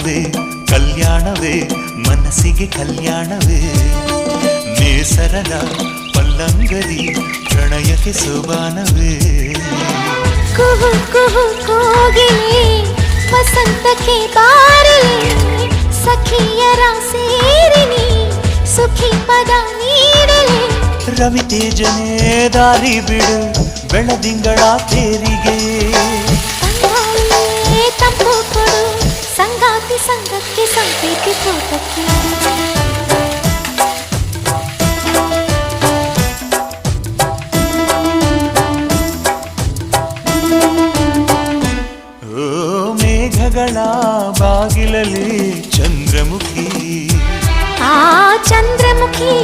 ಕಲ್ಯಾಣವೇ ಕಲ್ಯಾಣವೇ ಮನಸ್ಸಿಗೆ ಕಲ್ಯಾಣವೇ ನೇಸರದ ಪಲ್ಲಂಗರಿ ಪ್ರಣಯಕ್ಕೆ ಸೋಬಾನವೇ ಕುಹು ಕುಹು ಕೋಗಿಲೆ ವಸಂತಕ್ಕೆ ಬಾರಲೆ ಸಖಿಯರ ಸೇರಿನಿ ಸುಖಿ ಪದ ನೀಡಲೆ ರವಿ ತೇಜನೇ ದಾರಿ ಬಿಡು ಬೆಳದಿಂಗಳ ತೇರಿಗೆ ತಂಗಾಳಿಯೇ ತಂಪು ಕೊಡು ಸಂಗಾತಿ ಸಂಗಕ್ಕೆ ಸಂಪ್ರೀತಿ ತೋಟಕ್ಕೆ ಮೇಘಗಳ ಬಾಗಿಲಲ್ಲಿ ಚಂದ್ರಮುಖಿ ಆ ಚಂದ್ರಮುಖಿ